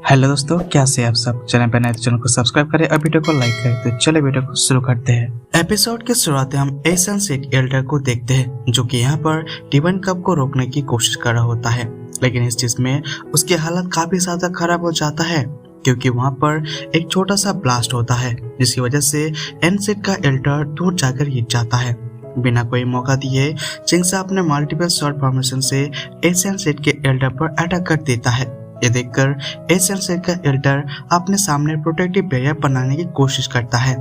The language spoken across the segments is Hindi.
हेलो दोस्तों, कैसे हैं आप सब। चैनल पर नए तो चैनल को सब्सक्राइब करें और वीडियो को लाइक करें। तो चले वीडियो को शुरू करते हैं। एपिसोड के शुरुआत में हम एसन सिक एल्डर को देखते हैं, जो कि यहाँ पर टिमन कप को रोकने की कोशिश कर रहा होता है, लेकिन इस चीज में उसकी हालत काफी ज्यादा खराब हो जाता है क्योंकि वहाँ पर एक छोटा सा ब्लास्ट होता है, जिसकी वजह से एनसिड का एल्डर दूर जाकर गिर जाता है। बिना कोई मौका दिए चिंगसा अपने मल्टीपल शॉट फॉर्मेशन से एशियन सेट के एल्डर पर अटैक कर देता है। ये देखकर एशियन सेट का एल्डर अपने सामने प्रोटेक्टिव बैरियर बनाने की कोशिश करता है,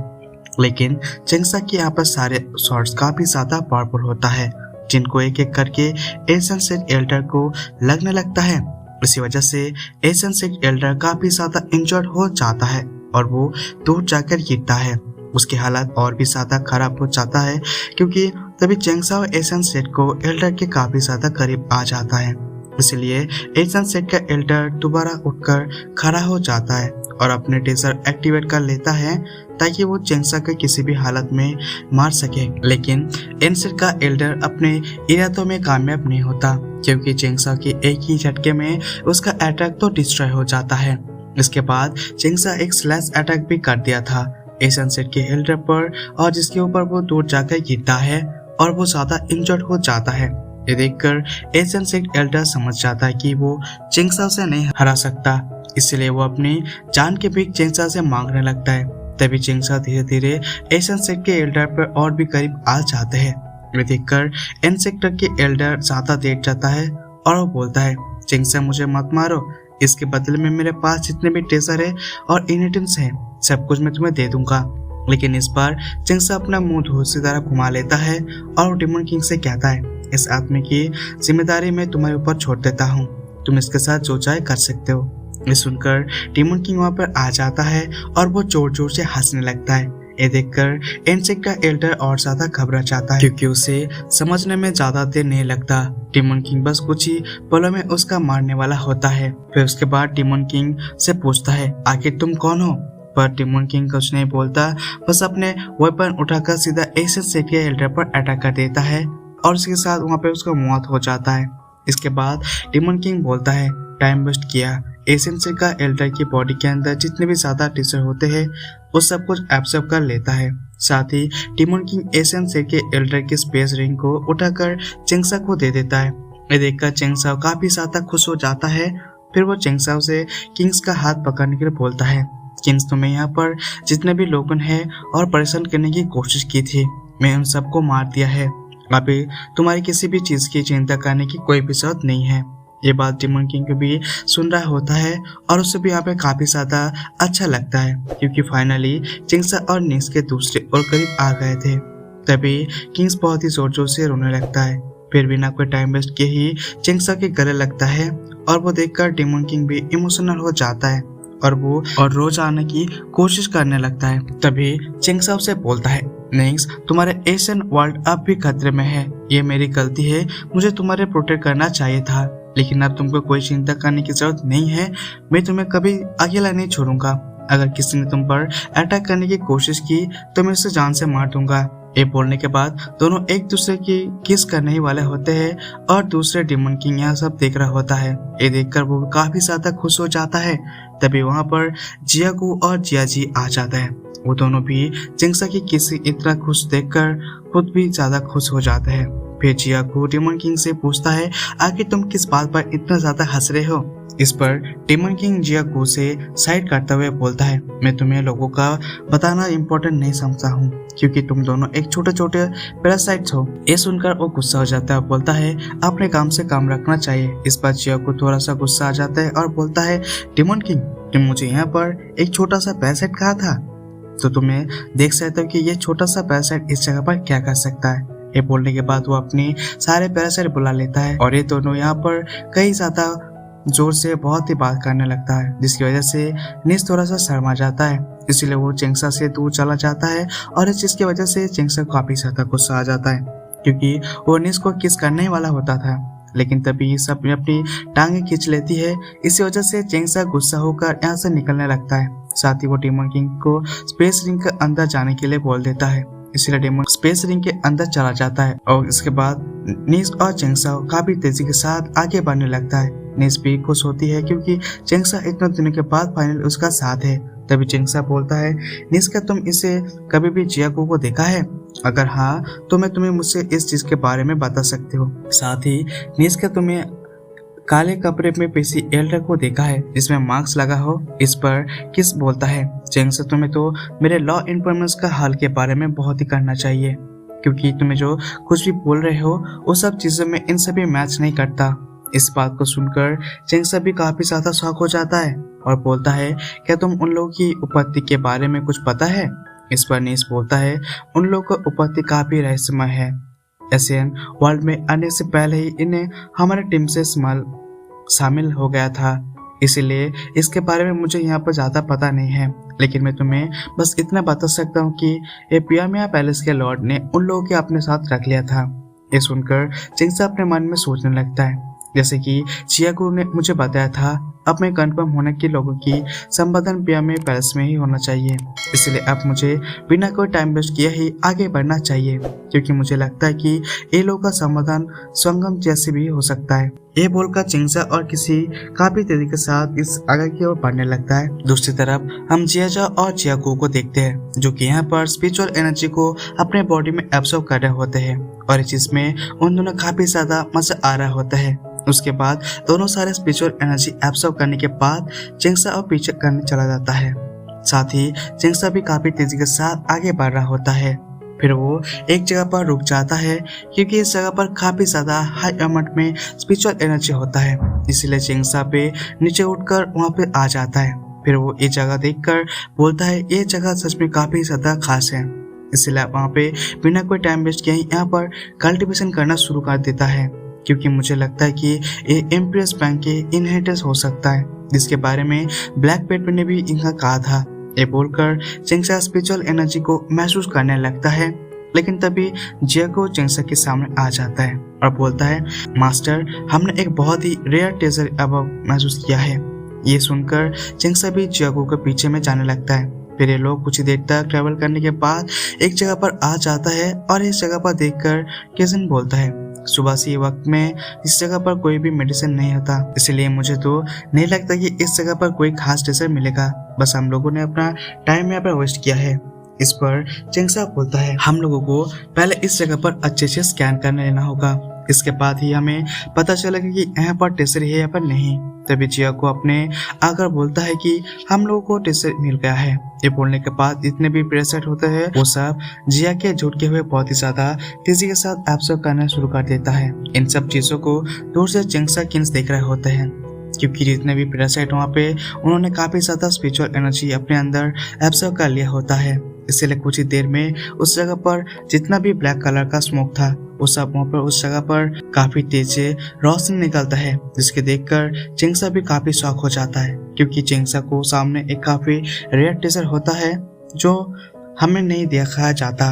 लेकिन चिंगसा के यहाँ पर सारे शॉट्स काफी ज्यादा पावरफुल होता है, जिनको एक एक करके एशियन सेट एल्डर को लगने लगता है। इसी वजह से एशियन सेट एल्डर काफी ज्यादा इंजर्ड हो जाता है और वो दूर जाकर गिरता है। उसकी हालत और भी ज्यादा खराब हो जाता है क्योंकि तभी चिंगसा और एशियन सेट को एल्डर के काफी ज्यादा करीब आ जाता है। इसलिए एशियन सेट का एल्डर दोबारा उठकर खड़ा हो जाता है और अपने टेजर एक्टिवेट कर लेता है ताकि वो चिंगसा को किसी भी हालत में मार सके। लेकिन एनसेट का एल्डर अपने इरादों में कामयाब नहीं होता क्योंकि चिंगसा के एक ही झटके में उसका अटैक तो डिस्ट्रॉय हो जाता है। इसके बाद चिंगसा एक स्लैश अटैक भी कर दिया था एशियन सेट के एल्डर पर, और जिसके ऊपर वो दूर जाकर गिरता है और वो ज्यादा इंजर्ड हो जाता है। ये देखकर एशियन सेट एल्डर समझ जाता है कि वो चिंगसा से नहीं हरा सकता, इसलिए वो अपनी जान के भीख चिंगसा से मांगने लगता है। तभी चिंगसा धीरे धीरे एशियन सेट के एल्डर पर और भी करीब आ जाते हैं। ये देखकर एन सेक्टर के एल्डर ज्यादा देर जाता है और वो बोलता है, चिंगसा मुझे मत मारो, इसके बदले में मेरे पास जितने भी ट्रेजर है और इनहेरिटेंस है सब कुछ मैं तुम्हें दे दूंगा। लेकिन इस बार चिंगसा अपना मुंह दूसरी तरफ घुमा लेता है और डेमन किंग से कहता है, इस आदमी की जिम्मेदारी मैं तुम्हारे ऊपर छोड़ देता हूँ, तुम इसके साथ जो चाहे कर सकते हो। ये सुनकर डेमन किंग वहाँ पर आ जाता है और वो जोर जोर से हंसने लगता है। ये देखकर एनसेक का एल्डर और ज्यादा घबरा जाता है क्योंकि उसे समझने में ज्यादा देर नहीं लगता। डेमन किंग बस कुछ ही पलों में उसका मारने वाला होता है। फिर उसके बाद डेमन किंग से पूछता है, आखिर तुम कौन हो? पर डेमन किंग कुछ नहीं बोलता, बस अपने वेपन उठाकर सीधा एशियन सेट के एल्डर पर अटैक कर देता है और उसके साथ वहाँ पे उसका मौत हो जाता है। इसके बाद डेमन किंग बोलता है, टाइम वेस्ट किया। एशियन सेट का एल्डर की बॉडी के अंदर जितने भी ज्यादा टीचर होते हैं वो सब कुछ एब्सॉर्ब कर लेता है। साथ ही डेमन किंग एशियन सेट के एल्डर की स्पेस रिंग को उठाकर चिंगसा को दे देता है। ये देखकर चिंगसा काफी ज्यादा खुश हो जाता है। फिर वो चिंगसा से किंग्स का हाथ पकड़ने के लिए बोलता है, किंग्स तुम्हें यहाँ पर जितने भी लोगों हैं और परेशान करने की कोशिश की थी, मैं उन सबको मार दिया है। अभी तुम्हारी किसी भी चीज की चिंता करने की कोई भी जरूरत नहीं है। ये बात डेमन किंग भी सुन रहा होता है और उसे भी यहाँ पे काफी ज्यादा अच्छा लगता है क्योंकि फाइनली चिंगसा और निक्स के दूसरे और करीब आ गए थे। तभी किंग्स बहुत ही जोर जोर से रोने लगता है। फिर बिना कोई टाइम वेस्ट किए ही चिंगसा के गले लगता है और वो देखकर डेमन किंग भी इमोशनल हो जाता है और वो रोज आने की कोशिश करने लगता है। तभी चिंगसा उसे बोलता है, निक्स तुम्हारे एशियन वर्ल्ड अब भी खतरे में है, ये मेरी गलती है, मुझे तुम्हारे प्रोटेक्ट करना चाहिए था, लेकिन अब तुमको कोई चिंता करने की जरूरत नहीं है, मैं तुम्हें कभी अकेला नहीं छोड़ूंगा। अगर किसी ने तुम पर अटैक करने की कोशिश की तो मैं उसे जान से मार दूंगा। ये बोलने के बाद दोनों एक दूसरे की किस करने ही वाले होते हैं और दूसरे डेमन किंग यहाँ सब देख रहा होता है। ये देखकर वो काफी ज्यादा खुश हो जाता है। तभी वहाँ पर जियागू और जियाजी आ जाता है। वो दोनों भी चिंगसा की किसी इतना खुश देखकर खुद भी ज्यादा खुश हो जाते हैं। फिर जियागू डेमन किंग से पूछता है, आखिर तुम किस बात पर इतना ज्यादा हंस रहे हो? इस पर डेमन किंग जियागू से साइड करते हुए बोलता है, मैं तुम्हें लोगों का बताना इम्पोर्टेंट नहीं समझता हूँ क्योंकि तुम दोनों एक छोटे छोटे पैरासाइट्स हो। ये सुनकर वो गुस्सा हो जाता है और बोलता है, अपने काम से काम रखना चाहिए। इस पर जियागू थोड़ा सा गुस्सा आ जाता है और बोलता है, डेमन किंग तुम मुझे यहाँ पर एक छोटा सा पैरासाइट कहा था, तो तुम्हें देख सकते हो कि ये छोटा सा पैरासाइट इस जगह पर क्या कर सकता है। ये बोलने के बाद वो अपनी सारे पैरासाइट बुला लेता है और ये दोनों यहाँ पर कई ज्यादा जोर से बहुत ही बात करने लगता है, जिसकी वजह से निस थोड़ा सा शर्मा जाता है। इसीलिए वो चिंगसा से दूर चला जाता है और इस चीज की वजह से चिंगसा को काफी ज्यादा गुस्सा आ जाता है क्योंकि वो निस को किस करने वाला होता था, लेकिन तभी सब अपनी टांगे खींच लेती है। इसी वजह से चिंगसा गुस्सा होकर यहाँ से निकलने लगता है। साथ ही वो डेमन किंग को स्पेस रिंग के अंदर जाने के लिए बोल देता है। इसलिए डेमन स्पेस रिंग के अंदर चला जाता है और इसके बाद निस और चिंगसा काफी तेजी के साथ आगे बढ़ने लगता है। निस भी खुश होती है क्योंकि चिंगसा इतने दिनों के बाद फाइनल उसका साथ है। तभी चिंगसा बोलता है, निस क्या तुम इसे कभी भी जियाको को देखा है? अगर हाँ तो मैं तुम्हें मुझसे इस चीज के बारे में बता सकती हो। साथ ही निस क्या तुम्हें काले कपड़े में पेशी एल्डर को देखा है जिसमें मार्क्स लगा हो? इस पर किस बोलता है, चिंगसा तुम्हें तो मेरे लॉ इन्फॉर्मेशन का हाल के बारे में बहुत ही करना चाहिए, क्योंकि तुम्हें जो कुछ भी बोल रहे हो वो सब चीजों में इन सभी मैच नहीं करता। इस बात को सुनकर चिंगसा भी काफी ज्यादा शॉक हो जाता है और बोलता है, क्या तुम उन लोगों की उपस्थिति के बारे में कुछ पता है? इस पर नीस बोलता है, उन लोगों की उपस्थिति काफी रहस्यमय है। एशियन वर्ल्ड में आने से पहले ही इन्हें हमारे टीम से शामिल हो गया था, इसीलिए इसके बारे में मुझे यहाँ पर ज्यादा पता नहीं है, लेकिन मैं तुम्हें बस इतना बता सकता हूँ कि ये पियामिया पैलेस के लॉर्ड ने उन लोगों के अपने साथ रख लिया था। ये सुनकर चिंगसा अपने मन में सोचने लगता है, जैसे कि चियाको ने मुझे बताया था, अब मैं कंफर्म होने के लोगों की संबोधन पियामिया पैलेस में ही होना चाहिए, इसलिए अब मुझे बिना कोई टाइम वेस्ट किए ही आगे बढ़ना चाहिए, क्योंकि मुझे लगता है कि ये लोगों का समाधान संगम जैसे भी हो सकता है। ये बोलकर चिंगसा और किसी काफी तेजी के साथ इस आगे की ओर बढ़ने लगता है। दूसरी तरफ हम जियाजा और जियाको को देखते हैं, जो कि यहाँ पर स्पिरिचुअल एनर्जी को अपने बॉडी में एब्सॉर्ब कर रहे होते हैं और इस चीज में उन दोनों काफी ज्यादा मजा आ रहा होता है। उसके बाद दोनों सारे स्पिरिचुअल एनर्जी एब्सॉर्ब करने के बाद चिंगसा और पीछे करने चला जाता है। साथ ही चिंगसा भी काफी तेजी के साथ आगे बढ़ रहा होता है। फिर वो एक जगह पर रुक जाता है क्योंकि इस जगह पर काफी ज्यादा हाई अमाउंट में स्पिरिचुअल एनर्जी होता है, इसीलिए चिंगसा पे नीचे उठकर वहाँ पे आ जाता है। फिर वो ये जगह देखकर बोलता है, ये जगह सच में काफी ज्यादा खास है, इसलिए वहाँ पे बिना कोई टाइम वेस्ट किए यहाँ पर कल्टिवेशन करना शुरू कर देता है, क्योंकि मुझे लगता है कि ये एम्प्रेस बैंक के इनहेरिटेंस हो सकता है, जिसके बारे में ब्लैक पेट ने भी इनका कहा था। ये बोलकर चिंगसा स्पिरिचुअल एनर्जी को महसूस करने लगता है, लेकिन तभी जियाको चिंगसा के सामने आ जाता है और बोलता है, मास्टर हमने एक बहुत ही रेयर ट्रेजर अब महसूस किया है। ये सुनकर चिंगसा भी जियाको के पीछे में जाने लगता है। फिर ये लोग कुछ देर तक ट्रेवल करने के बाद एक जगह पर आ जाता है और इस जगह पर देखकर केजन बोलता है, सुबह से वक्त में इस जगह पर कोई भी मेडिसिन नहीं होता, इसलिए मुझे तो नहीं लगता कि इस जगह पर कोई खास ट्रेजर मिलेगा, बस हम लोगों ने अपना टाइम यहाँ पर वेस्ट किया है। इस पर चिंगसा बोलता है, हम लोगों को पहले इस जगह पर अच्छे से स्कैन करने लेना होगा, इसके बाद ही हमें पता चलेगा कि यहाँ पर ट्रेजर है या पर नहीं। तभी जियाको अपने आकर बोलता है कि हम लोगों को ट्रेजर मिल गया है। ये बोलने के बाद इतने भी प्रेशर होते हैं वो सब जिया के झूठ के हुए बहुत ही ज्यादा तेजी के साथ एब्सॉर्ब करना शुरू कर देता है। इन सब चीजों को दूर से चिंगसा किन्स देख रहे होते हैं, क्योंकि जितने भी पैरासाइट वहाँ पे उन्होंने काफी ज्यादा स्पिरिचुअल एनर्जी अपने अंदर एब्सॉर्ब कर लिया होता है, इसलिए कुछ ही देर में उस जगह पर जितना भी ब्लैक कलर का स्मोक था वो सब वहाँ पर उस जगह पर काफी तेज से रोशनी निकलता है, जिसके देखकर चिंगसा भी काफी शॉक हो जाता है, क्योंकि चिंगसा को सामने एक काफी रेयर ट्रेजर होता है जो हमें नहीं दिखाया जाता।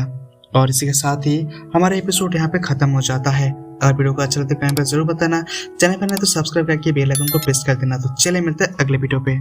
और इसी के साथ ही हमारा एपिसोड यहाँ पे खत्म हो जाता है। अगर वीडियो को अच्छा लगता है कमेंट पर जरूर बताना, चैनल पर नहीं तो सब्सक्राइब करके बेल आइकन को प्रेस कर देना। तो चलिए मिलते हैं अगले वीडियो पे।